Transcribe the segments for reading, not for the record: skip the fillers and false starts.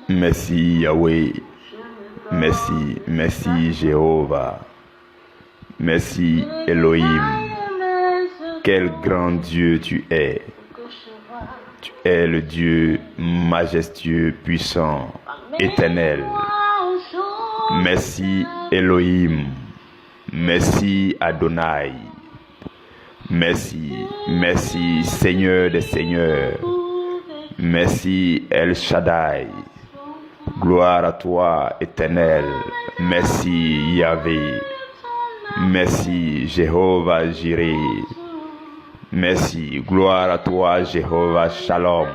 Merci Yahweh. Merci, merci Jéhovah. Merci Elohim. Quel grand Dieu tu es. Tu es le Dieu majestueux, puissant, éternel. Merci Elohim. Merci Adonai. Merci, merci Seigneur des Seigneurs. Merci El Shaddai. Gloire à toi, éternel. Merci Yahvé. Merci Jéhovah Jireh. Merci, gloire à toi, Jéhovah Shalom.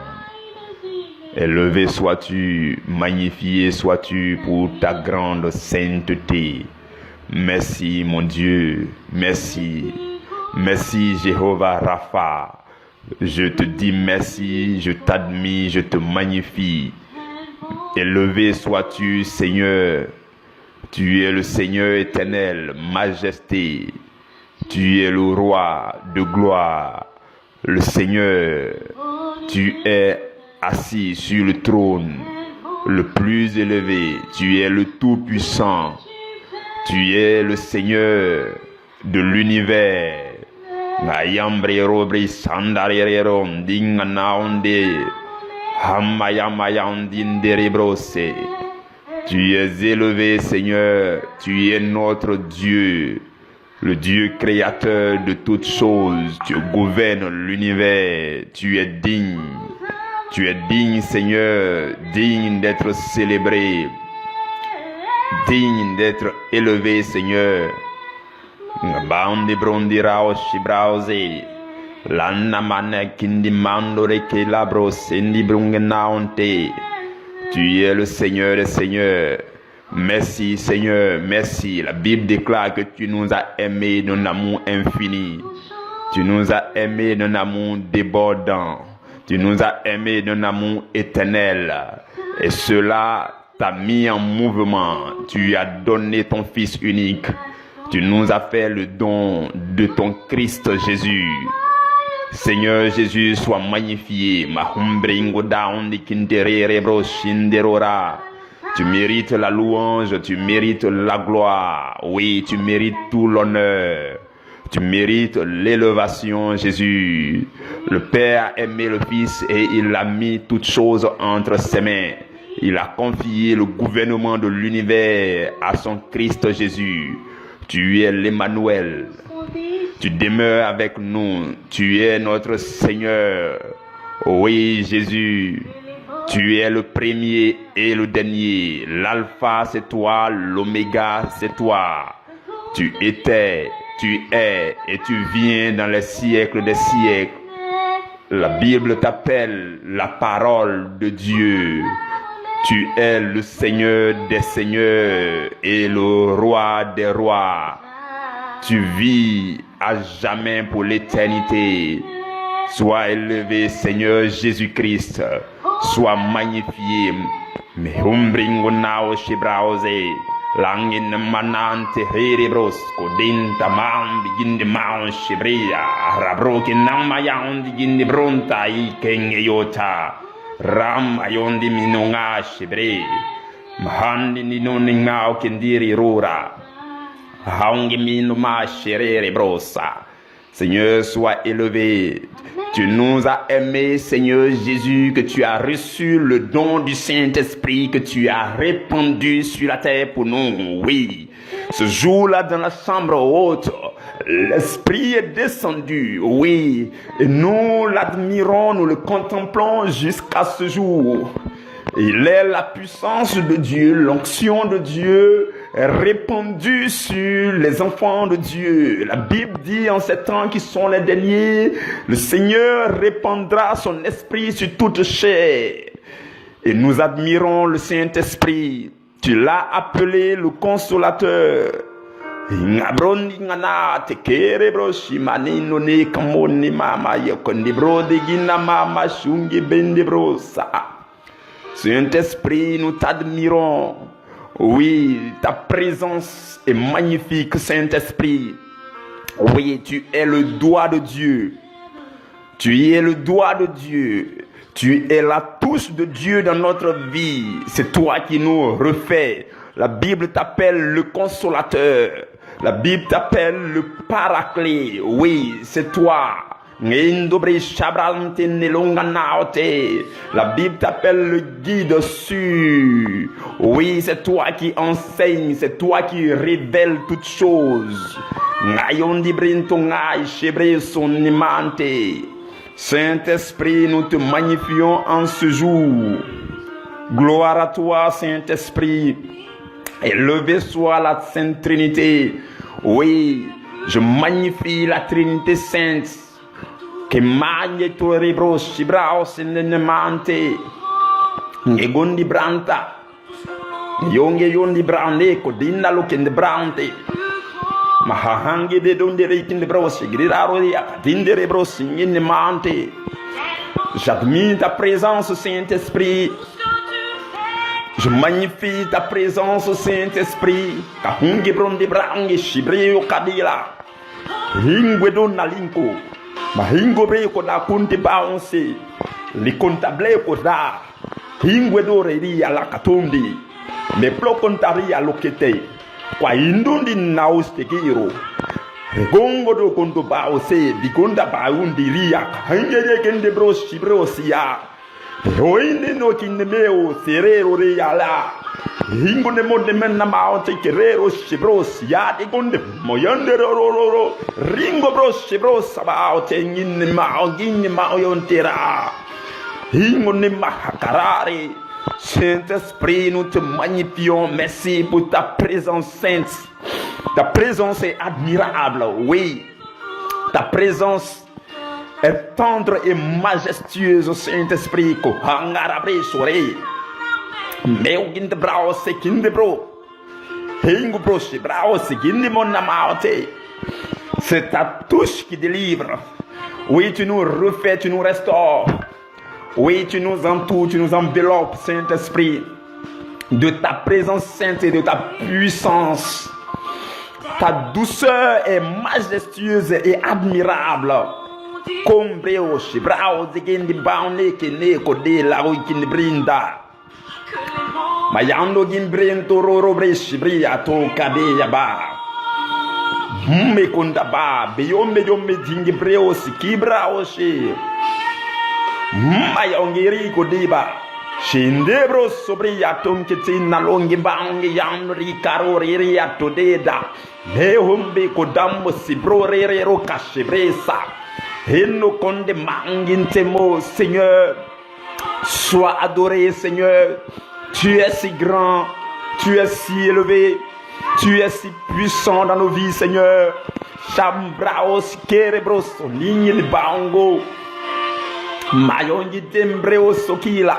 Élevé sois-tu, magnifié sois-tu pour ta grande sainteté. Merci, mon Dieu, merci. Merci, Jéhovah Rapha. Je te dis merci, je t'admire, je te magnifie. Élevé sois-tu, Seigneur. Tu es le Seigneur éternel, majesté. Tu es le roi de gloire, le Seigneur. Tu es assis sur le trône, le plus élevé. Tu es le tout-puissant. Tu es le Seigneur de l'univers. Tu es élevé, Seigneur. Tu es notre Dieu. Le Dieu créateur de toutes choses, tu gouvernes l'univers, tu es digne. Tu es digne, Seigneur, digne d'être célébré, digne d'être élevé, Seigneur. Bandi brondirao shibrause, lanna mana kindi mandore ke labro sendi brungenaonte. Tu es le Seigneur des Seigneurs. Merci Seigneur, merci. La Bible déclare que tu nous as aimés d'un amour infini. Tu nous as aimés d'un amour débordant. Tu nous as aimés d'un amour éternel. Et cela t'a mis en mouvement. Tu as donné ton Fils unique. Tu nous as fait le don de ton Christ Jésus. Seigneur Jésus, sois magnifié. Mahumbringo daondi kinterere bro shinderora. Tu mérites la louange, tu mérites la gloire. Oui, tu mérites tout l'honneur. Tu mérites l'élévation, Jésus. Le Père a aimé le Fils et il a mis toutes choses entre ses mains. Il a confié le gouvernement de l'univers à son Christ Jésus. Tu es l'Emmanuel. Tu demeures avec nous. Tu es notre Seigneur. Oui, Jésus. Tu es le premier et le dernier. L'alpha, c'est toi. L'oméga, c'est toi. Tu étais, tu es et tu viens dans les siècles des siècles. La Bible t'appelle la parole de Dieu. Tu es le Seigneur des seigneurs et le roi des rois. Tu vis à jamais pour l'éternité. Sois élevé, Seigneur Jésus-Christ. Sois magnifié. Mehumbringo nao shibrause. Langin manante herebros. Kodinta mam beginde maun shibria. Rabroki namayan diginde bronta ikenge yota. Ram ayondi minonga shibre. Mahandi ninoni ngao kendiri rura. Haungi minoma sherere brosa. Seigneur, sois élevé. Tu nous as aimés, Seigneur Jésus, que tu as reçu le don du Saint-Esprit, que tu as répandu sur la terre pour nous. Oui, ce jour-là dans la chambre haute, l'Esprit est descendu. Oui, et nous l'admirons, nous le contemplons jusqu'à ce jour. Il est la puissance de Dieu, l'onction de Dieu répandue sur les enfants de Dieu. La Bible dit en ces temps qui sont les derniers, le Seigneur répandra son esprit sur toute chair. Et nous admirons le Saint-Esprit. Tu l'as appelé le Consolateur. Saint-Esprit, nous t'admirons. Oui, ta présence est magnifique, Saint-Esprit. Oui, tu es le doigt de Dieu. Tu es le doigt de Dieu. Tu es la touche de Dieu dans notre vie. C'est toi qui nous refais. La Bible t'appelle le consolateur. La Bible t'appelle le paraclet. Oui, c'est toi. La Bible t'appelle le guide sûr. Oui, c'est toi qui enseigne, c'est toi qui révèle toutes choses. Saint-Esprit, nous te magnifions en ce jour. Gloire à toi, Saint-Esprit. Élevé soit la Sainte Trinité. Oui, je magnifie la Trinité Sainte. Que magne to rebro shibrao sennemante. Ngegondi branta. Yonge yondi brande ko dinna lokende brante. Mahange de donde rekinde brosi griraro ya dindere brosi nnemante. J'admire ta présence, Saint-Esprit. Je magnifie ta présence, Saint-Esprit. Kahunge bronde brange shibreo kadila. Hingwe donna linko. Mahingo bre ko da kunti baonse. Li contable ko da. Hingwe do reria la katondi. Me plo kontaria lokete. Kwa indundi naustegiro. Regongo do konto baose. Dikonda baundi ria. Hangere kende brosi brosia. Hoinde no kinemeo serero reala. Hingo ne monde menna maote kerero shibros ya de gonde moyande ro ringo bros shibros abaote ngin mao gin mao yontera. Hingo ne mahakarare. Saint-Esprit, nous te magnifions. Merci pour ta présence sainte. Ta présence est admirable, oui. Ta présence est tendre et majestueuse, Saint-Esprit. Ko hangarabre sore. Meu ginde brao se ginde bro. Hingo bro se brao se ginde mon amaote. C'est ta touche qui délivre. Oui, tu nous refais, tu nous restaures. Oui, tu nous entoures, tu nous enveloppes, Saint-Esprit, de ta présence sainte et de ta puissance. Ta douceur est majestueuse et admirable. Comme breo se brao se ginde baone que ne kode la roi qui ne brinda. Mayando gimbrento roro breshi bria to kabe yaba. Me konda ba be yombe dingi breo sikibra oshe. Mayongiri kodiba. Shindebro sobria tonketi na longi bangi yamri karo riri atodeda. Me humbe kodambo sibro rere ro kashibresa. Heno konde mangintemo, Seigneur. Sois adoré, Seigneur. Tu es si grand, tu es si élevé, tu es si puissant dans nos vies, Seigneur. Chambraos kerebros ligne le bango. Mayongi tembreo sokila.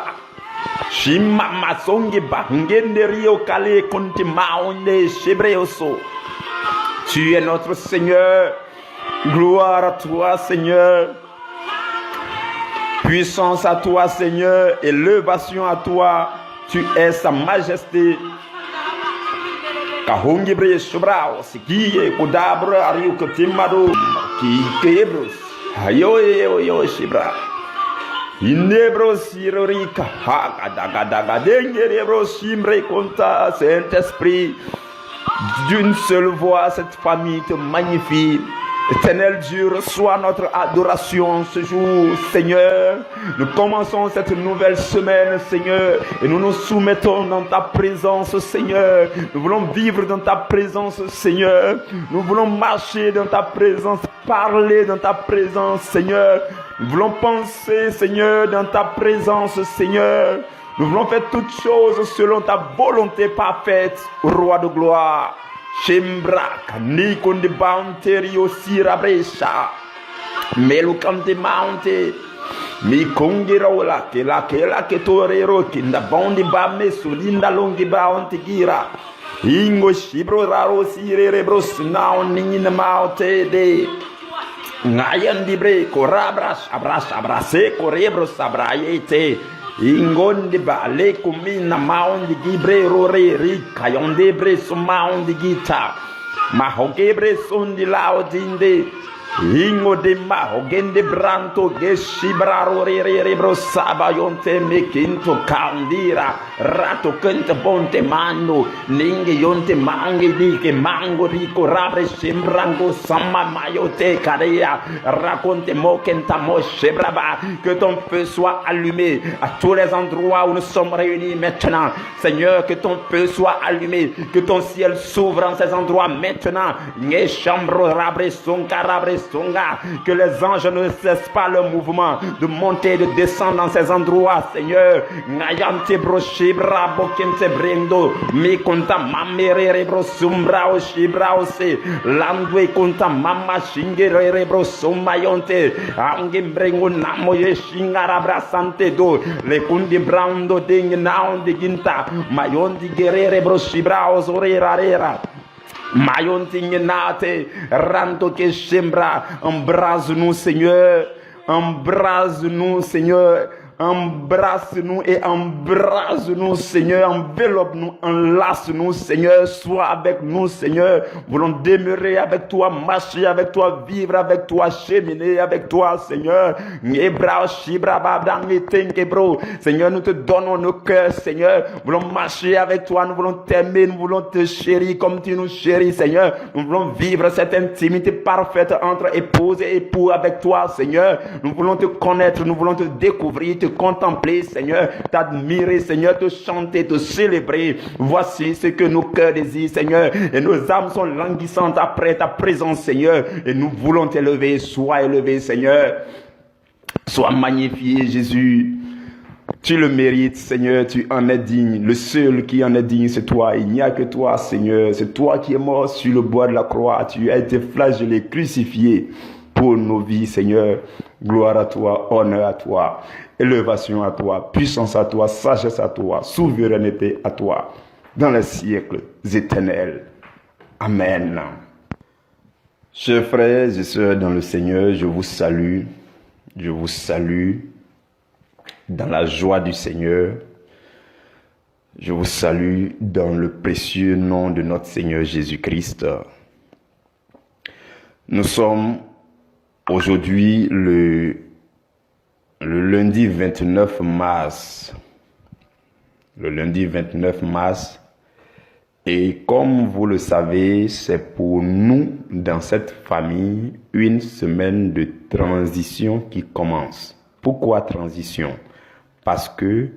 Shima masongi bangende rio kale konti maonde chebreoso. Tu es notre Seigneur. Gloire à toi, Seigneur. Puissance à toi, Seigneur. Élévation à toi. Tu es sa majesté. Kahongi bre sobrao sikie kodabra ario kotimado ki kebros. Ayo yo shibra. Inebro sirorika ha daga dengere simbre konta Saint-Esprit. D'une seule voix, cette famille te magnifie. Éternel Dieu, reçois notre adoration ce jour, Seigneur. Nous commençons cette nouvelle semaine, Seigneur, et nous nous soumettons dans ta présence, Seigneur. Nous voulons vivre dans ta présence, Seigneur. Nous voulons marcher dans ta présence, parler dans ta présence, Seigneur. Nous voulons penser, Seigneur, dans ta présence, Seigneur. Nous voulons faire toutes choses selon ta volonté parfaite, Roi de gloire. Shembrak, ni konde banterio sirabresha. Melu kante mounte. Mi kongirola ke la ke torero kinda bondi ba mesulinda longi ba ontigira. Ingo shibro raro sirere bros na onina maute de. Ngayandi bre korabras abrase korebros abrayete. Ingonde ba le kumina maundi gibre rore ri kayonde bre so maundi gita. Mahogebre sondi laodinde. Ingo de ma ogende branto ge shibraro re bro sabayonte mekinto kandira rato kente ponte mando ninge yonte mangi di che mango rico rabre sembrango sama mayote karea raconte mokenta mo shebraba que ton feu soit allumé à tous les endroits où nous sommes réunis maintenant. Seigneur, que ton feu soit allumé, que ton ciel s'ouvre en ces endroits maintenant. Nye chambro rabre songa rabre songa, que les anges ne cessent pas leur mouvement de monter et de descendre dans ces endroits, Seigneur. Ngayante bro shibra bokente brendo, mi konta mamere bro sumbra o shibra o se, landwe konta mama shingere bro sumayonte, ange brengo namo ye shingara brasante do, le kundi brando ding naonde ginta, mayondi gerere bro shibra o zorera rera. Mayonti nate, rando que chembra, embrase-nous Seigneur, embrase-nous Seigneur, embrasse-nous et embrase-nous Seigneur, enveloppe-nous, enlace-nous Seigneur, sois avec nous Seigneur, voulons demeurer avec toi, marcher avec toi, vivre avec toi, cheminer avec toi Seigneur. Seigneur, nous te donnons nos cœurs Seigneur, voulons marcher avec toi, nous voulons t'aimer, nous voulons te chérir comme tu nous chéris Seigneur, nous voulons vivre cette intimité parfaite entre épouse et époux avec toi Seigneur, nous voulons te connaître, nous voulons te découvrir, te contempler Seigneur, t'admirer Seigneur, te chanter, te célébrer. Voici ce que nos cœurs désirent Seigneur, et nos âmes sont languissantes après ta présence Seigneur, et nous voulons t'élever. Sois élevé Seigneur, sois magnifié Jésus, tu le mérites Seigneur, tu en es digne, le seul qui en est digne c'est toi, il n'y a que toi Seigneur, c'est toi qui es mort sur le bois de la croix, tu as été flagellé, crucifié pour nos vies Seigneur. Gloire à toi, honneur à toi, élévation à toi, puissance à toi, sagesse à toi, souveraineté à toi, dans les siècles éternels. Amen. Chers frères et sœurs dans le Seigneur, je vous salue dans la joie du Seigneur. Je vous salue dans le précieux nom de notre Seigneur Jésus-Christ. Nous sommes aujourd'hui le lundi 29 mars. Le lundi 29 mars. Et comme vous le savez, c'est pour nous, dans cette famille, une semaine de transition qui commence. Pourquoi transition? Parce que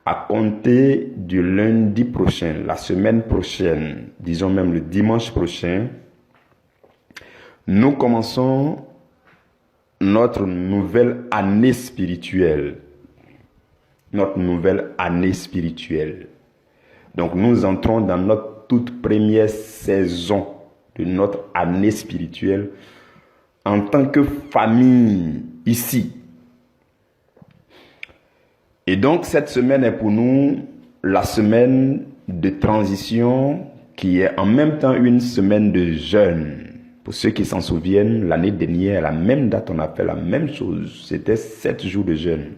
à compter du lundi prochain, la semaine prochaine, disons même le dimanche prochain, nous commençons notre nouvelle année spirituelle. Notre nouvelle année spirituelle. Donc nous entrons dans notre toute première saison de notre année spirituelle en tant que famille ici. Et donc cette semaine est pour nous la semaine de transition qui est en même temps une semaine de jeûne. Pour ceux qui s'en souviennent, l'année dernière, à la même date, on a fait la même chose. C'était 7 jours de jeûne.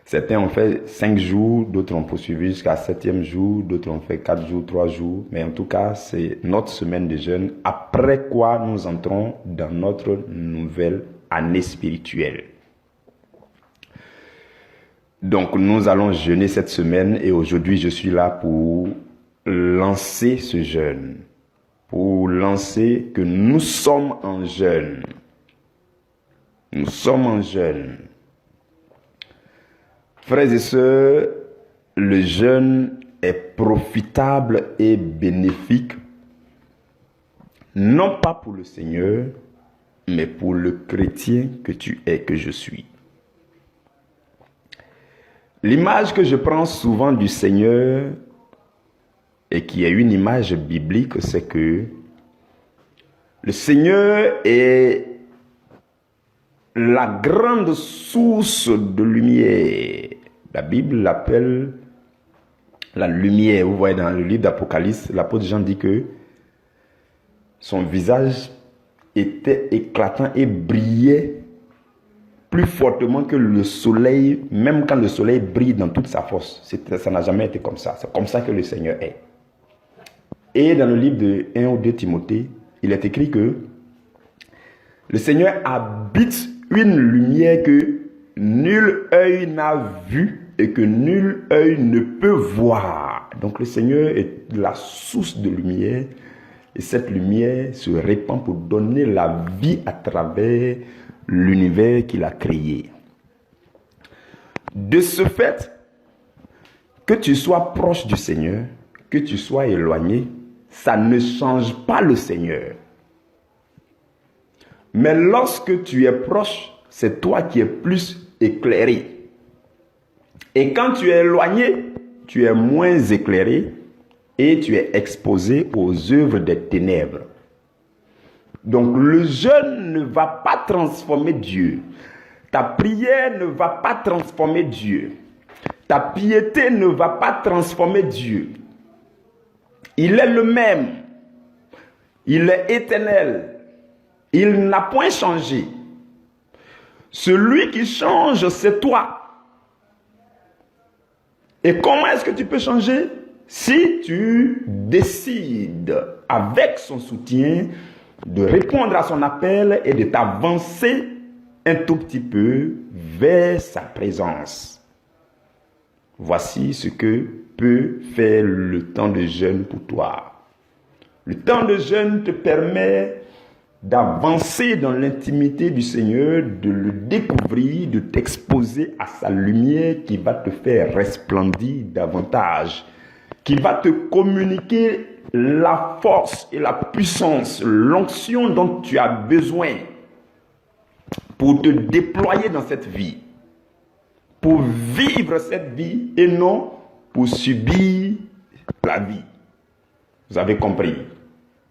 Certains ont fait 5 jours, d'autres ont poursuivi jusqu'à 7e jour, d'autres ont fait 4 jours, 3 jours. Mais en tout cas, c'est notre semaine de jeûne. Après quoi, nous entrons dans notre nouvelle année spirituelle. Donc, nous allons jeûner cette semaine et aujourd'hui, je suis là pour lancer ce jeûne. Pour lancer que nous sommes en jeûne. Nous sommes en jeûne. Frères et sœurs, le jeûne est profitable et bénéfique, non pas pour le Seigneur, mais pour le chrétien que tu es, que je suis. L'image que je prends souvent du Seigneur, et qui est une image biblique, c'est que le Seigneur est la grande source de lumière. La Bible l'appelle la lumière. Vous voyez dans le livre d'Apocalypse, l'apôtre Jean dit que son visage était éclatant et brillait plus fortement que le soleil, même quand le soleil brille dans toute sa force. Ça n'a jamais été comme ça. C'est comme ça que le Seigneur est. Et dans le livre de 1 ou 2 Timothée, il est écrit que Le Seigneur habite une lumière que nul œil n'a vue et que nul œil ne peut voir. Donc le Seigneur est la source de lumière et cette lumière se répand pour donner la vie à travers l'univers qu'il a créé. De ce fait, que tu sois proche du Seigneur, que tu sois éloigné, ça ne change pas le Seigneur. Mais lorsque tu es proche, c'est toi qui es plus éclairé. Et quand tu es éloigné, tu es moins éclairé et tu es exposé aux œuvres des ténèbres. Donc le jeûne ne va pas transformer Dieu. Ta prière ne va pas transformer Dieu. Ta piété ne va pas transformer Dieu. Il est le même. Il est éternel. Il n'a point changé. Celui qui change, c'est toi. Et comment est-ce que tu peux changer? Si tu décides, avec son soutien, de répondre à son appel et de t'avancer un tout petit peu vers sa présence. Voici ce que peut faire le temps de jeûne pour toi. Le temps de jeûne te permet d'avancer dans l'intimité du Seigneur, de le découvrir, de t'exposer à sa lumière qui va te faire resplendir davantage, qui va te communiquer la force et la puissance, l'onction dont tu as besoin pour te déployer dans cette vie, pour vivre cette vie et non pour subir la vie. Vous avez compris?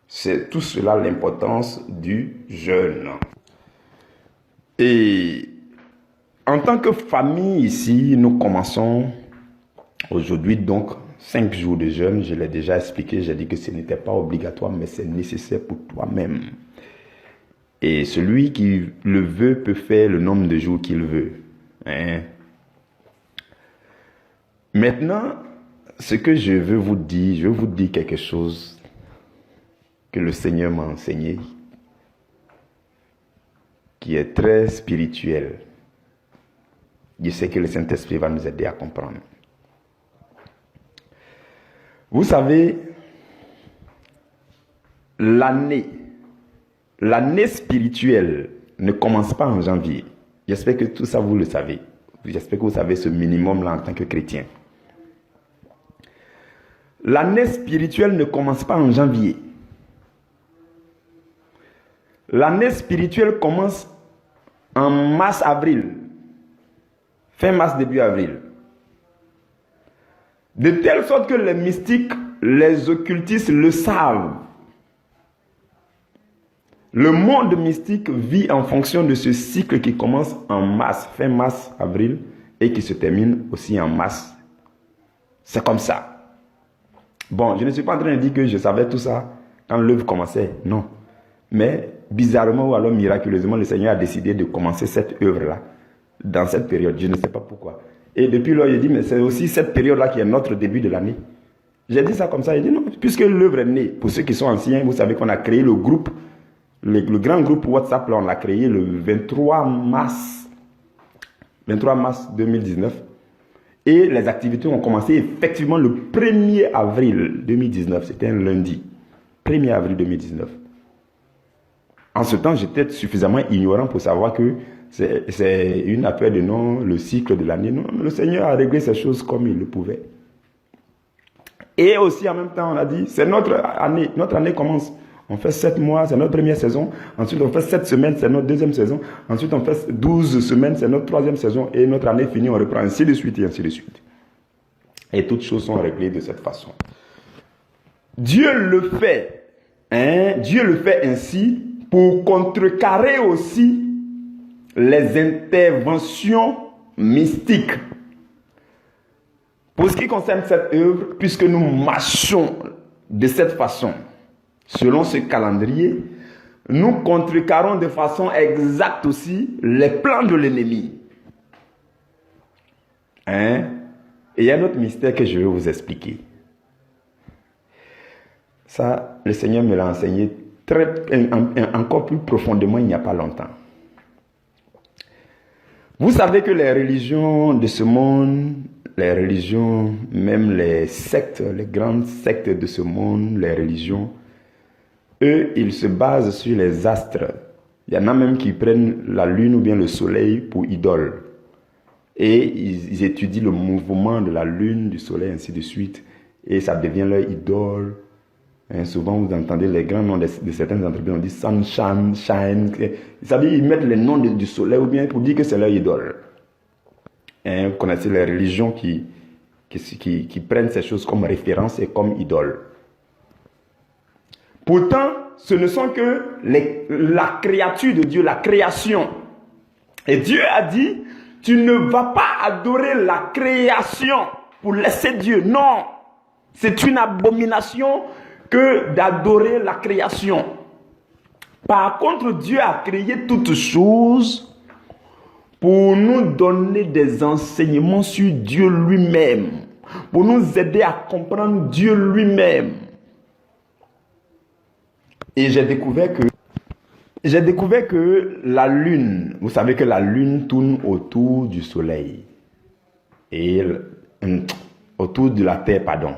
C'est tout cela l'importance du jeûne. Et en tant que famille ici, nous commençons aujourd'hui donc 5 jours de jeûne. Je l'ai déjà expliqué, j'ai dit que ce n'était pas obligatoire, mais c'est nécessaire pour toi-même. Et celui qui le veut peut faire le nombre de jours qu'il veut. Maintenant, ce que je veux vous dire quelque chose que le Seigneur m'a enseigné, qui est très spirituel. Je sais que le Saint-Esprit va nous aider à comprendre. Vous savez, l'année spirituelle ne commence pas en janvier. J'espère que tout ça, vous le savez. J'espère que vous savez ce minimum-là en tant que chrétien. L'année spirituelle ne commence pas en janvier. L'année spirituelle commence en mars-avril. Fin mars, début avril. De telle sorte que les mystiques, les occultistes le savent. Le monde mystique vit en fonction de ce cycle qui commence en mars, fin mars, avril, et qui se termine aussi en mars. C'est comme ça. Bon, je ne suis pas en train de dire que je savais tout ça quand l'œuvre commençait. Non. Mais bizarrement ou alors miraculeusement, le Seigneur a décidé de commencer cette œuvre-là dans cette période. Je ne sais pas pourquoi. Et depuis là, il dit, mais c'est aussi cette période-là qui est notre début de l'année. J'ai dit ça comme ça. Il dit non, puisque l'œuvre est née. Pour ceux qui sont anciens, vous savez qu'on a créé le groupe, le grand groupe WhatsApp, là, on l'a créé le 23 mars 2019. Et les activités ont commencé effectivement le 1er avril 2019. C'était un lundi. 1er avril 2019. En ce temps, j'étais suffisamment ignorant pour savoir que c'est une affaire de non, le cycle de l'année. Non, le Seigneur a réglé ces choses comme il le pouvait. Et aussi, en même temps, on a dit, c'est notre année. Notre année commence. On fait 7 mois, c'est notre première saison. Ensuite, on fait 7 semaines, c'est notre deuxième saison. Ensuite, on fait 12 semaines, c'est notre troisième saison. Et notre année finie, on reprend ainsi de suite et ainsi de suite. Et toutes choses sont réglées de cette façon. Dieu le fait. Dieu le fait ainsi pour contrecarrer aussi les interventions mystiques. Pour ce qui concerne cette œuvre, puisque nous marchons de cette façon, selon ce calendrier, nous contrecarrons de façon exacte aussi les plans de l'ennemi. Et il y a un autre mystère que je vais vous expliquer. Ça, le Seigneur me l'a enseigné encore plus profondément il n'y a pas longtemps. Vous savez que les religions de ce monde, les religions, même les sectes, les grandes sectes de ce monde, les religions, eux, ils se basent sur les astres. Il y en a même qui prennent la lune ou bien le soleil pour idole. Et ils étudient le mouvement de la lune, du soleil, ainsi de suite. Et ça devient leur idole. Hein, souvent, vous entendez les grands noms de certaines entreprises, on dit Sunshine, Shine. Ça veut dire ils mettent les noms du soleil ou bien pour dire que c'est leur idole. Hein, vous connaissez les religions qui prennent ces choses comme référence et comme idole. Pourtant, ce ne sont que la créature de Dieu, la création. Et Dieu a dit, tu ne vas pas adorer la création pour laisser Dieu. Non, c'est une abomination que d'adorer la création. Par contre, Dieu a créé toutes choses pour nous donner des enseignements sur Dieu lui-même, pour nous aider à comprendre Dieu lui-même. Et j'ai découvert que la lune, vous savez que la lune tourne autour du soleil et autour de la terre, pardon.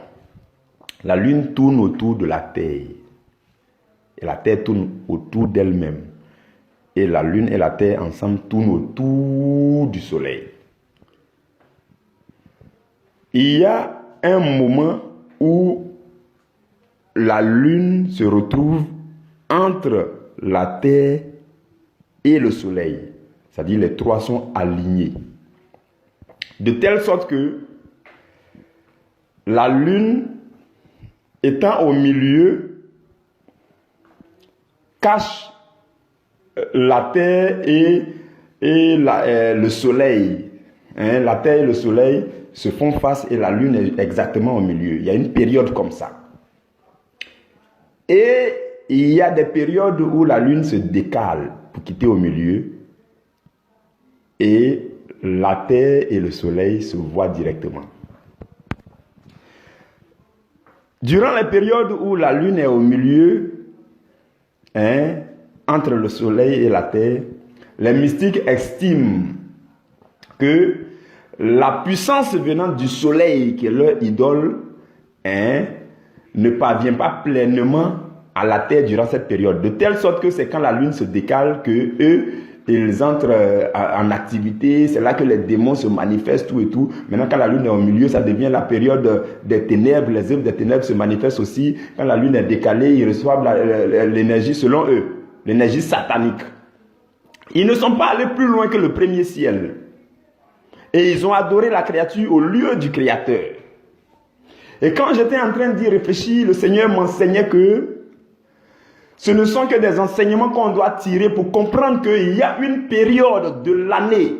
La lune tourne autour de la terre et la terre tourne autour d'elle-même. Et la lune et la terre ensemble tournent autour du soleil. Il y a un moment où la lune se retrouve entre la terre et le soleil. C'est-à-dire les trois sont alignés. De telle sorte que la lune, étant au milieu, cache la terre et le soleil. Hein, la terre et le soleil se font face et la lune est exactement au milieu. Il y a une période comme ça. Et il y a des périodes où la lune se décale pour quitter au milieu et la terre et le soleil se voient directement. Durant les périodes où la lune est au milieu, entre le soleil et la terre, les mystiques estiment que la puissance venant du soleil, qui est leur idole, ne parvient pas pleinement à la terre durant cette période. De telle sorte que c'est quand la lune se décale que eux, ils entrent en activité. C'est là que les démons se manifestent, tout et tout. Maintenant, quand la lune est au milieu, ça devient la période des ténèbres. Les œuvres des ténèbres se manifestent aussi. Quand la lune est décalée, ils reçoivent l'énergie selon eux, l'énergie satanique. Ils ne sont pas allés plus loin que le premier ciel. Et ils ont adoré la créature au lieu du Créateur. Et quand j'étais en train d'y réfléchir, le Seigneur m'enseignait que ce ne sont que des enseignements qu'on doit tirer pour comprendre qu'il y a une période de l'année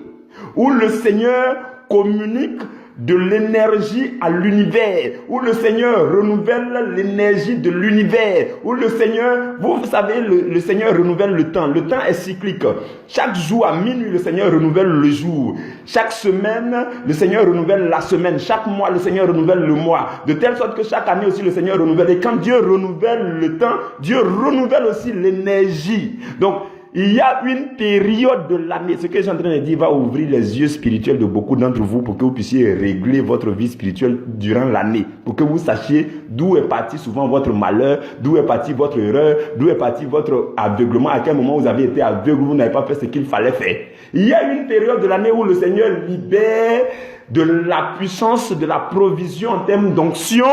où le Seigneur communique de l'énergie à l'univers, où le Seigneur renouvelle l'énergie de l'univers, où le Seigneur, vous savez, le Seigneur renouvelle le temps. Le temps est cyclique. Chaque jour à minuit, le Seigneur renouvelle le jour. Chaque semaine, le Seigneur renouvelle la semaine. Chaque mois, le Seigneur renouvelle le mois. De telle sorte que chaque année aussi, le Seigneur renouvelle. Et quand Dieu renouvelle le temps, Dieu renouvelle aussi l'énergie. Donc, il y a une période de l'année. Ce que je suis en train de dire va ouvrir les yeux spirituels de beaucoup d'entre vous pour que vous puissiez régler votre vie spirituelle durant l'année. Pour que vous sachiez d'où est parti souvent votre malheur, d'où est parti votre erreur, d'où est parti votre aveuglement, à quel moment vous avez été aveugle, vous n'avez pas fait ce qu'il fallait faire. Il y a une période de l'année où le Seigneur libère de la puissance, de la provision en termes d'onction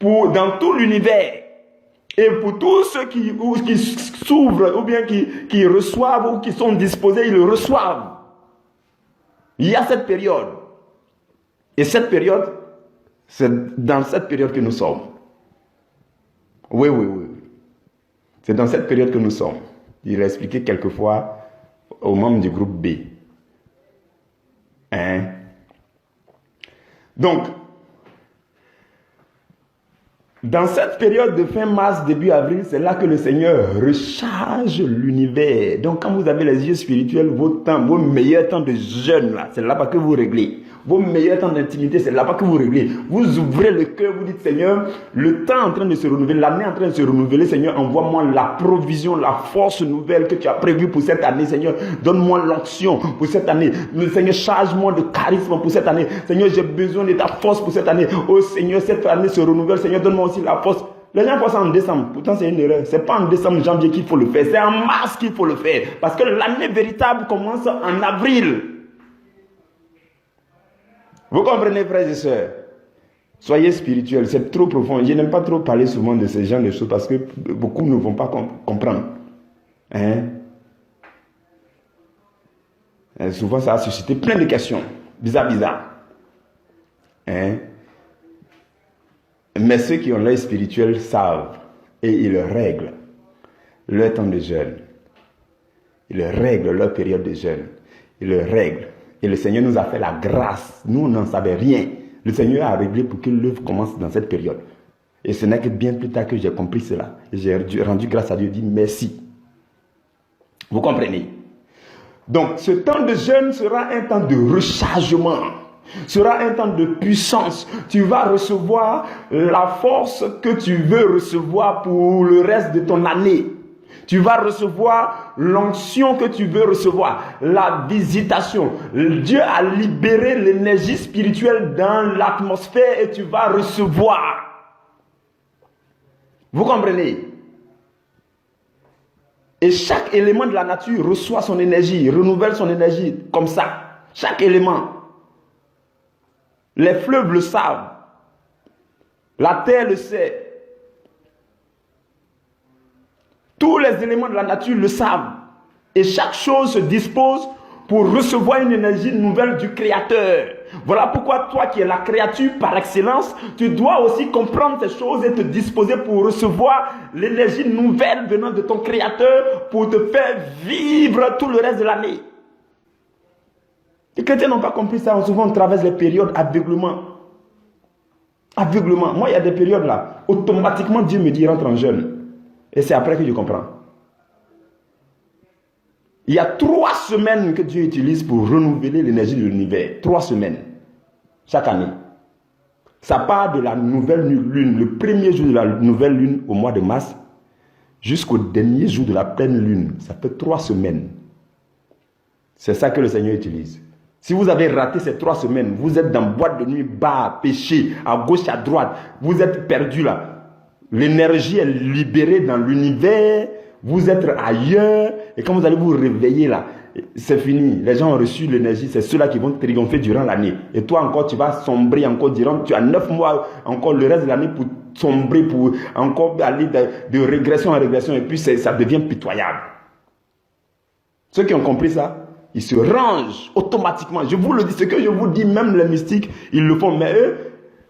dans tout l'univers. Et pour tous ceux qui s'ouvrent ou bien qui reçoivent ou qui sont disposés, ils le reçoivent. Il y a cette période. Et cette période, c'est dans cette période que nous sommes. Oui. C'est dans cette période que nous sommes. Il a expliqué quelquefois aux membres du groupe B. Donc, Dans cette période de fin mars, début avril, c'est là que le Seigneur recharge l'univers. Donc quand vous avez les yeux spirituels, vos meilleurs temps de jeûne, là, c'est là-bas que vous réglez. Vos meilleurs temps d'intimité, c'est là-bas que vous réglez. Vous ouvrez le cœur, vous dites, Seigneur, le temps est en train de se renouveler, l'année est en train de se renouveler. Seigneur, envoie-moi la provision, la force nouvelle que tu as prévue pour cette année. Seigneur, donne-moi l'onction pour cette année. Seigneur, charge-moi de charisme pour cette année. Seigneur, j'ai besoin de ta force pour cette année. Oh Seigneur, cette année se renouvelle. Seigneur, donne-moi aussi la force. Les gens font ça en décembre. Pourtant, c'est une erreur. C'est pas en décembre, janvier qu'il faut le faire. C'est en mars qu'il faut le faire. Parce que l'année véritable commence en avril. Vous comprenez, frères et sœurs? Soyez spirituels, c'est trop profond. Je n'aime pas trop parler souvent de ce genre de choses parce que beaucoup ne vont pas comprendre. Hein? Et souvent, ça a suscité plein de questions. Bizarre. Hein? Mais ceux qui ont l'œil spirituel savent et ils règlent leur temps de jeûne. Ils règlent leur période de jeûne. Ils règlent. Et le Seigneur nous a fait la grâce. Nous, on n'en savait rien. Le Seigneur a réglé pour que l'œuvre commence dans cette période. Et ce n'est que bien plus tard que j'ai compris cela. Et j'ai rendu grâce à Dieu, dit merci. Vous comprenez? Donc, ce temps de jeûne sera un temps de rechargement. Sera un temps de puissance. Tu vas recevoir la force que tu veux recevoir pour le reste de ton année. Tu vas recevoir l'onction que tu veux recevoir, la visitation. Dieu a libéré l'énergie spirituelle dans l'atmosphère et tu vas recevoir. Vous comprenez? Et chaque élément de la nature reçoit son énergie, renouvelle son énergie comme ça. Chaque élément. Les fleuves le savent. La terre le sait. Tous les éléments de la nature le savent. Et chaque chose se dispose pour recevoir une énergie nouvelle du Créateur. Voilà pourquoi toi qui es la créature par excellence, tu dois aussi comprendre ces choses et te disposer pour recevoir l'énergie nouvelle venant de ton Créateur pour te faire vivre tout le reste de l'année. Les chrétiens n'ont pas compris ça. Souvent on traverse les périodes aveuglement. Aveuglement. Moi il y a des périodes là. Automatiquement Dieu me dit rentre en jeûne. Et c'est après que je comprends. Il y a 3 semaines que Dieu utilise pour renouveler l'énergie de l'univers. 3 semaines. Chaque année. Ça part de la nouvelle lune, le premier jour de la nouvelle lune au mois de mars, jusqu'au dernier jour de la pleine lune. Ça fait 3 semaines. C'est ça que le Seigneur utilise. Si vous avez raté ces 3 semaines, vous êtes dans boîte de nuit, bar, péché, à gauche, à droite, vous êtes perdu là. L'énergie est libérée dans l'univers, vous êtes ailleurs, et quand vous allez vous réveiller là, c'est fini. Les gens ont reçu l'énergie, c'est ceux-là qui vont triompher durant l'année. Et toi encore, tu vas sombrer encore durant, tu as 9 mois encore le reste de l'année pour sombrer, pour encore aller de régression en régression, et puis ça devient pitoyable. Ceux qui ont compris ça, ils se rangent automatiquement. Je vous le dis, ce que je vous dis, même les mystiques, ils le font, mais eux,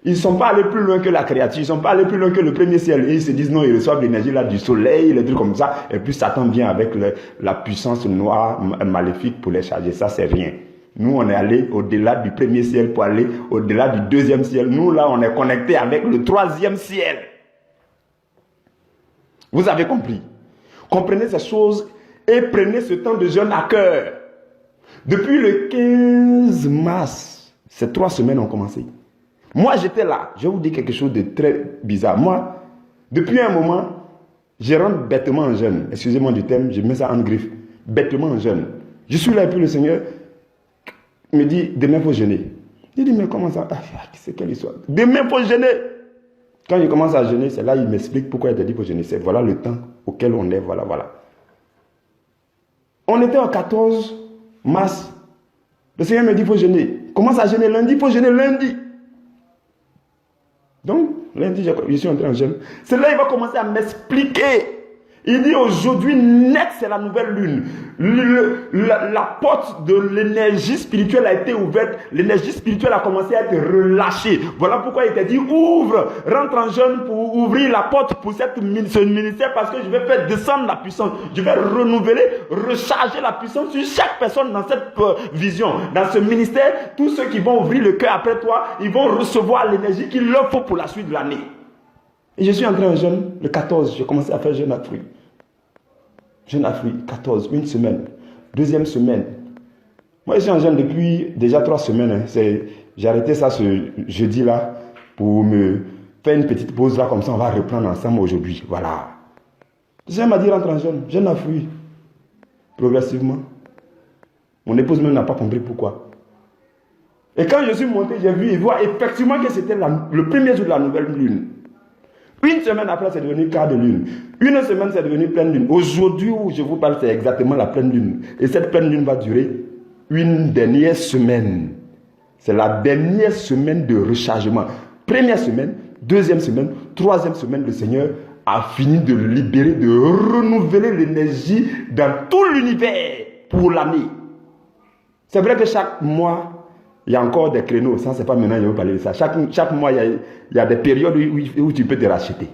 ils ne sont pas allés plus loin que la créature, ils ne sont pas allés plus loin que le premier ciel. Et ils se disent non, ils reçoivent l'énergie là du soleil, les trucs comme ça. Et puis Satan vient avec la puissance noire, maléfique pour les charger. Ça, c'est rien. Nous, on est allé au-delà du premier ciel pour aller au-delà du deuxième ciel. Nous, là, on est connecté avec le 3e ciel. Vous avez compris? Comprenez ces choses et prenez ce temps de jeûne à cœur. Depuis le 15 mars, ces 3 semaines ont commencé. Moi, j'étais là. Je vais vous dire quelque chose de très bizarre. Moi, depuis un moment, je rentre bêtement en jeûne. Excusez-moi du terme, je mets ça en griffe. Bêtement en jeûne. Je suis là et puis le Seigneur me dit, demain, il faut jeûner. Je dis, mais comment ça? C'est quelle histoire? Demain, il faut jeûner. Quand je commence à jeûner, c'est là il m'explique pourquoi il a dit qu'il faut jeûner. C'est voilà le temps auquel on est, voilà. On était en 14 mars. Le Seigneur me dit, il faut jeûner. Commence à jeûner lundi, il faut jeûner lundi. Donc, lundi, je suis entré en jeûne. C'est là qu'il va commencer à m'expliquer. Il dit aujourd'hui, net, c'est la nouvelle lune. La porte de l'énergie spirituelle a été ouverte. L'énergie spirituelle a commencé à être relâchée. Voilà pourquoi il t'a dit, ouvre, rentre en jeûne pour ouvrir la porte pour ce ministère parce que je vais faire descendre la puissance. Je vais renouveler, recharger la puissance sur chaque personne dans cette vision. Dans ce ministère, tous ceux qui vont ouvrir le cœur après toi, ils vont recevoir l'énergie qu'il leur faut pour la suite de l'année. Et je suis entré en jeûne le 14, j'ai commencé à faire jeûne à fruits. Jeûne à fruits, 14, une semaine. Deuxième semaine. Moi, je suis en jeûne depuis déjà 3 semaines. Hein. J'ai arrêté ça ce jeudi-là pour me faire une petite pause là, comme ça on va reprendre ensemble aujourd'hui. Voilà. Le Seigneur m'a dit rentre en jeûne à fruits. Progressivement. Mon épouse même n'a pas compris pourquoi. Et quand je suis monté, j'ai vu et vois effectivement que c'était le premier jour de la nouvelle lune. Une semaine après, c'est devenu quart de lune. Une semaine, c'est devenu pleine lune. Aujourd'hui où je vous parle, c'est exactement la pleine lune. Et cette pleine lune va durer une dernière semaine. C'est la dernière semaine de rechargement. Première semaine, deuxième semaine, troisième semaine, le Seigneur a fini de libérer, de renouveler l'énergie dans tout l'univers pour l'année. C'est vrai que chaque mois, il y a encore des créneaux. Ça, c'est pas maintenant, je vais parler de ça. Chaque mois, il y a des périodes où tu peux te racheter.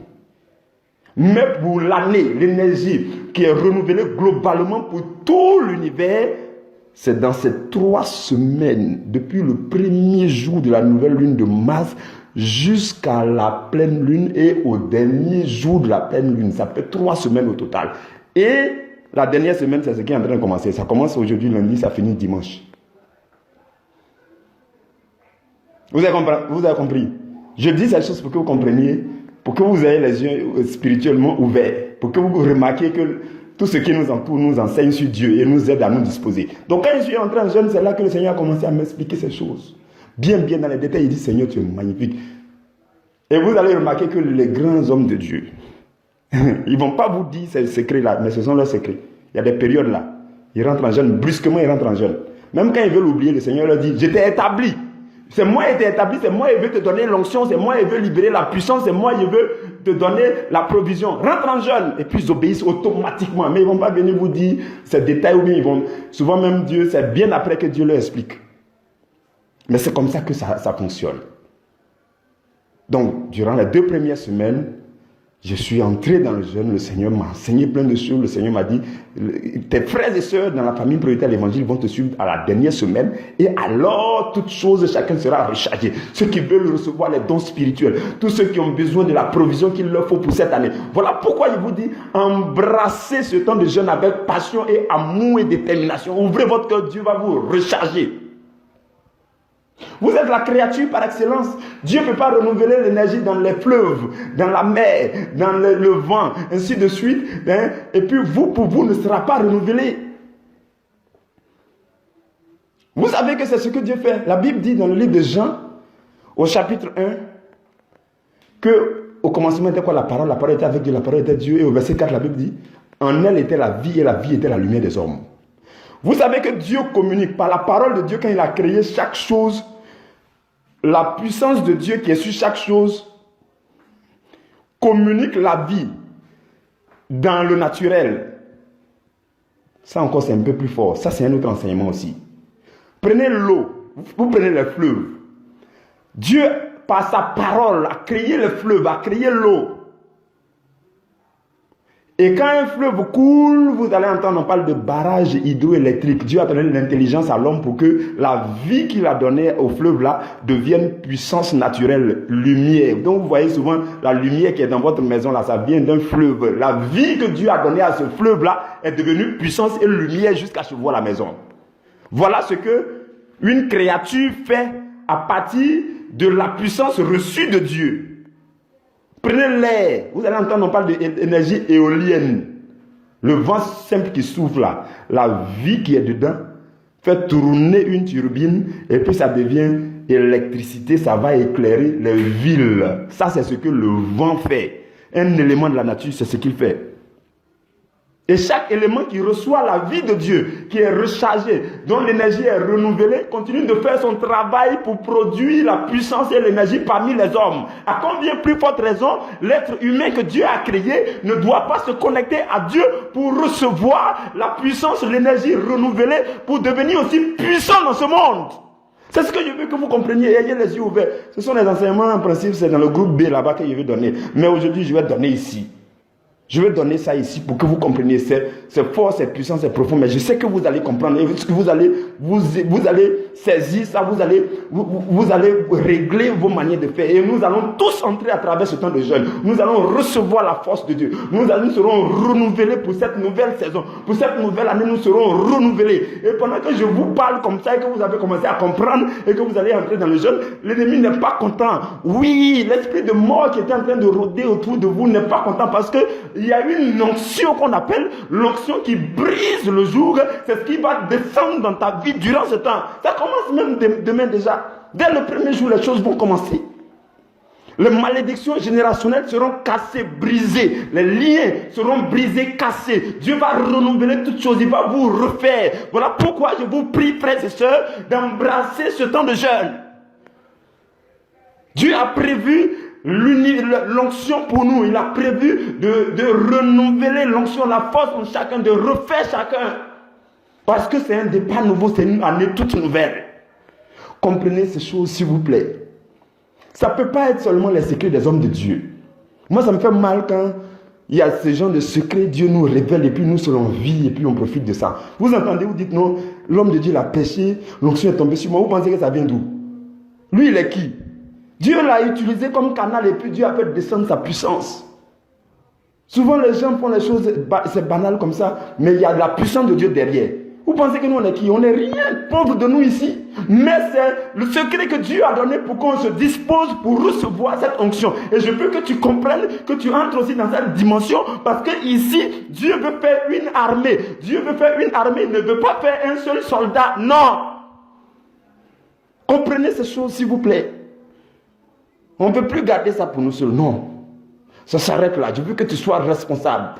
Mais pour l'année, l'énergie qui est renouvelée globalement pour tout l'univers, c'est dans ces 3 semaines, depuis le premier jour de la nouvelle lune de mars jusqu'à la pleine lune et au dernier jour de la pleine lune. Ça fait 3 semaines au total. Et la dernière semaine, c'est ce qui est en train de commencer. Ça commence aujourd'hui lundi, ça finit dimanche. Vous avez compris. Je dis cette chose pour que vous compreniez, pour que vous ayez les yeux spirituellement ouverts, pour que vous remarquiez que tout ce qui nous entoure nous enseigne sur Dieu et nous aide à nous disposer. Donc quand je suis entré en jeûne, c'est là que le Seigneur a commencé à m'expliquer ces choses. Bien dans les détails, il dit, Seigneur, tu es magnifique. Et vous allez remarquer que les grands hommes de Dieu, ils ne vont pas vous dire ces secrets-là, mais ce sont leurs secrets. Il y a des périodes là, ils rentrent en jeûne, brusquement ils rentrent en jeûne. Même quand ils veulent oublier, le Seigneur leur dit, je t'ai établi. C'est moi qui t'ai établi, c'est moi qui veux te donner l'onction, c'est moi qui veux libérer la puissance, c'est moi qui veux te donner la provision. Rentre en jeûne et puis ils obéissent automatiquement. Mais ils ne vont pas venir vous dire ces détails ou bien ils vont... Souvent même Dieu, c'est bien après que Dieu leur explique. Mais c'est comme ça que ça fonctionne. Donc, durant les 2 premières semaines, je suis entré dans le jeûne, le Seigneur m'a enseigné plein de choses, le Seigneur m'a dit, tes frères et sœurs dans la famille prioritaire de l'évangile vont te suivre à la dernière semaine, et alors toutes choses, chacun sera rechargé. Ceux qui veulent recevoir les dons spirituels, tous ceux qui ont besoin de la provision qu'il leur faut pour cette année. Voilà pourquoi je vous dis, embrassez ce temps de jeûne avec passion et amour et détermination. Ouvrez votre cœur, Dieu va vous recharger. Vous êtes la créature par excellence. Dieu ne peut pas renouveler l'énergie dans les fleuves, dans la mer, dans le vent, ainsi de suite. Hein? Et puis vous, pour vous, ne sera pas renouvelé. Vous savez que c'est ce que Dieu fait. La Bible dit dans le livre de Jean, au chapitre 1, que au commencement était quoi la parole? La parole était avec Dieu, la parole était Dieu. Et au verset 4, la Bible dit, en elle était la vie et la vie était la lumière des hommes. Vous savez que Dieu communique par la parole de Dieu quand il a créé chaque chose. La puissance de Dieu qui est sur chaque chose communique la vie dans le naturel. Ça encore c'est un peu plus fort. Ça c'est un autre enseignement aussi. Prenez l'eau, vous prenez les fleuves. Dieu par sa parole a créé les fleuves, a créé l'eau. Et quand un fleuve coule, vous allez entendre, on parle de barrage hydroélectrique. Dieu a donné l'intelligence à l'homme pour que la vie qu'il a donnée au fleuve là devienne puissance naturelle, lumière. Donc vous voyez souvent la lumière qui est dans votre maison là, ça vient d'un fleuve. La vie que Dieu a donnée à ce fleuve là est devenue puissance et lumière jusqu'à chez vous à la maison. Voilà ce que une créature fait à partir de la puissance reçue de Dieu. Prenez l'air, vous allez entendre, on parle d'énergie éolienne. Le vent simple qui souffle là, la vie qui est dedans, fait tourner une turbine et puis ça devient électricité, ça va éclairer les villes. Ça c'est ce que le vent fait. Un élément de la nature, c'est ce qu'il fait. Et chaque élément qui reçoit la vie de Dieu, qui est rechargé, dont l'énergie est renouvelée, continue de faire son travail pour produire la puissance et l'énergie parmi les hommes. À combien plus forte raison, l'être humain que Dieu a créé ne doit pas se connecter à Dieu pour recevoir la puissance, l'énergie renouvelée, pour devenir aussi puissant dans ce monde. C'est ce que je veux que vous compreniez. Ayez les yeux ouverts. Ce sont les enseignements, en principe, c'est dans le groupe B là-bas que je vais donner. Mais aujourd'hui, je vais donner ici. Je vais donner ça ici pour que vous compreniez. c'est fort, c'est puissant, c'est profond, mais je sais que vous allez comprendre et vous allez saisir ça, vous allez régler vos manières de faire. Et nous allons tous entrer à travers ce temps de jeûne. Nous allons recevoir la force de Dieu. Nous serons renouvelés pour cette nouvelle saison. Pour cette nouvelle année, nous serons renouvelés. Et pendant que je vous parle comme ça et que vous avez commencé à comprendre et que vous allez entrer dans le jeûne, l'ennemi n'est pas content. Oui, l'esprit de mort qui était en train de rôder autour de vous n'est pas content parce qu'il y a une onction qu'on appelle l'onction qui brise le jour. C'est ce qui va descendre dans ta vie durant ce temps. Ça commence même demain déjà. Dès le premier jour, les choses vont commencer. Les malédictions générationnelles seront cassées, brisées. Les liens seront brisés, cassés. Dieu va renouveler toutes choses. Il va vous refaire. Voilà pourquoi je vous prie, frères et sœurs, d'embrasser ce temps de jeûne. Dieu a prévu l'onction pour nous. Il a prévu de renouveler l'onction, la force en chacun, de refaire chacun. Parce que c'est un départ nouveau, c'est une année toute nouvelle. Comprenez ces choses, s'il vous plaît. Ça ne peut pas être seulement les secrets des hommes de Dieu. Moi, ça me fait mal quand il y a ce genre de secrets, Dieu nous révèle et puis nous serons vie et puis on profite de ça. Vous entendez, vous dites non, l'homme de Dieu l'a péché, l'onction est tombée sur moi. Vous pensez que ça vient d'où? Lui, il est qui? Dieu l'a utilisé comme canal et puis Dieu a fait descendre sa puissance. Souvent, les gens font les choses, c'est banal comme ça, mais il y a la puissance de Dieu derrière. Vous pensez que nous, on est qui? On n'est rien, pauvre de nous ici. Mais c'est le secret que Dieu a donné pour qu'on se dispose pour recevoir cette onction. Et je veux que tu comprennes, que tu entres aussi dans cette dimension, parce que ici, Dieu veut faire une armée. Dieu veut faire une armée, il ne veut pas faire un seul soldat. Non. Comprenez ces choses, s'il vous plaît. On ne peut plus garder ça pour nous seuls. Non. Ça s'arrête là. Je veux que tu sois responsable,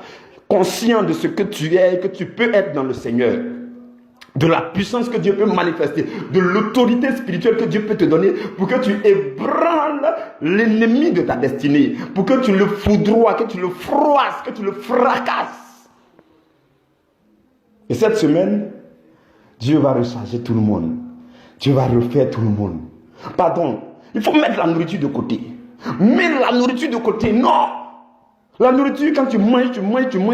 conscient de ce que tu es et que tu peux être dans le Seigneur. De la puissance que Dieu peut manifester, de l'autorité spirituelle que Dieu peut te donner pour que tu ébranles l'ennemi de ta destinée, pour que tu le foudroies, que tu le froisses, que tu le fracasses. Et cette semaine, Dieu va recharger tout le monde. Dieu va refaire tout le monde. Pardon, il faut mettre la nourriture de côté. Mets la nourriture de côté, non. La nourriture, quand tu manges,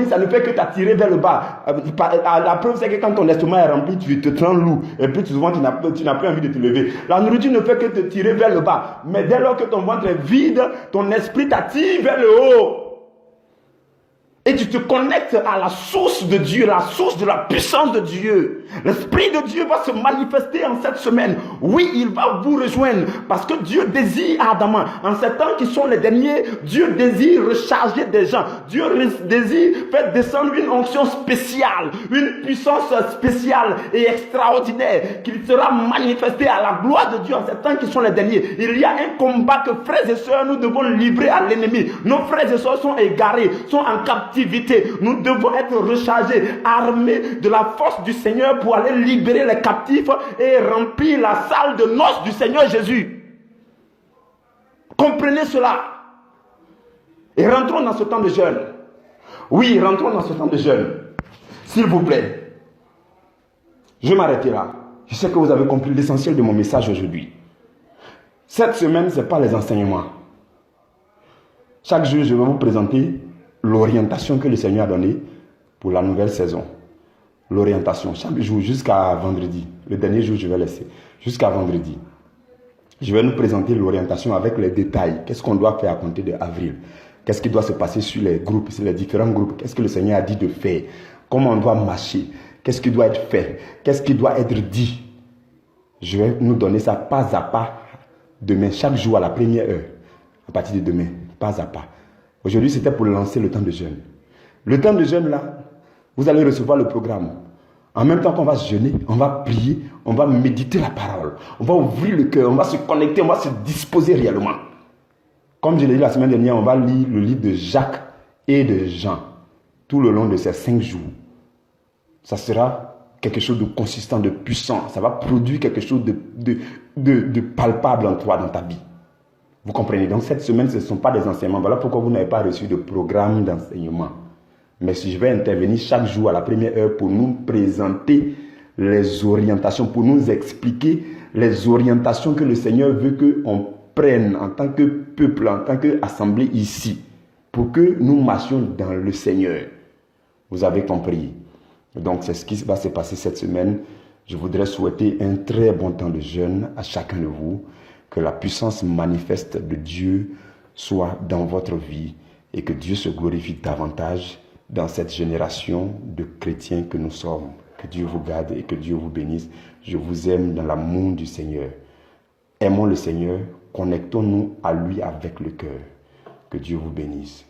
ça ne fait que t'attirer vers le bas. La preuve, c'est que quand ton estomac est rempli, tu te sens lourd. Et puis souvent, tu n'as plus envie de te lever. La nourriture ne fait que te tirer vers le bas. Mais dès lors que ton ventre est vide, ton esprit t'attire vers le haut. Et tu te connectes à la source de Dieu, la source de la puissance de Dieu. L'Esprit de Dieu va se manifester en cette semaine. Oui, il va vous rejoindre parce que Dieu désire ardemment. En ces temps qui sont les derniers, Dieu désire recharger des gens. Dieu désire faire descendre une onction spéciale, une puissance spéciale et extraordinaire qui sera manifestée à la gloire de Dieu en ces temps qui sont les derniers. Il y a un combat que frères et sœurs, nous devons livrer à l'ennemi. Nos frères et sœurs sont égarés, sont en captivité. Nous devons être rechargés, armés de la force du Seigneur pour aller libérer les captifs et remplir la salle de noces du Seigneur Jésus. Comprenez cela. Et rentrons dans ce temps de jeûne. Oui, rentrons dans ce temps de jeûne. S'il vous plaît. Je m'arrêterai là. Je sais que vous avez compris l'essentiel de mon message aujourd'hui. Cette semaine, ce n'est pas les enseignements. Chaque jour, je vais vous présenter l'orientation que le Seigneur a donnée pour la nouvelle saison. L'orientation, chaque jour jusqu'à vendredi. Le dernier jour, je vais laisser. Jusqu'à vendredi. Je vais nous présenter l'orientation avec les détails. Qu'est-ce qu'on doit faire à compter d'avril? Qu'est-ce qui doit se passer sur les groupes, sur les différents groupes? Qu'est-ce que le Seigneur a dit de faire? Comment on doit marcher? Qu'est-ce qui doit être fait? Qu'est-ce qui doit être dit? Je vais nous donner ça pas à pas demain, chaque jour à la première heure. À partir de demain, pas à pas. Aujourd'hui, c'était pour lancer le temps de jeûne. Le temps de jeûne, là, vous allez recevoir le programme. En même temps qu'on va jeûner, on va prier, on va méditer la parole. On va ouvrir le cœur, on va se connecter, on va se disposer réellement. Comme je l'ai dit la semaine dernière, on va lire le livre de Jacques et de Jean tout le long de ces 5 jours. Ça sera quelque chose de consistant, de puissant. Ça va produire quelque chose de palpable en toi, dans ta vie. Vous comprenez? Donc cette semaine, ce ne sont pas des enseignements. Voilà pourquoi vous n'avez pas reçu de programme d'enseignement. Mais si je vais intervenir chaque jour à la première heure pour nous présenter les orientations, pour nous expliquer les orientations que le Seigneur veut qu'on prenne en tant que peuple, en tant qu'assemblée ici, pour que nous marchions dans le Seigneur. Vous avez compris. Donc c'est ce qui va se passer cette semaine. Je voudrais souhaiter un très bon temps de jeûne à chacun de vous, que la puissance manifeste de Dieu soit dans votre vie et que Dieu se glorifie davantage dans cette génération de chrétiens que nous sommes. Que Dieu vous garde et que Dieu vous bénisse. Je vous aime dans l'amour du Seigneur. Aimons le Seigneur, connectons-nous à lui avec le cœur. Que Dieu vous bénisse.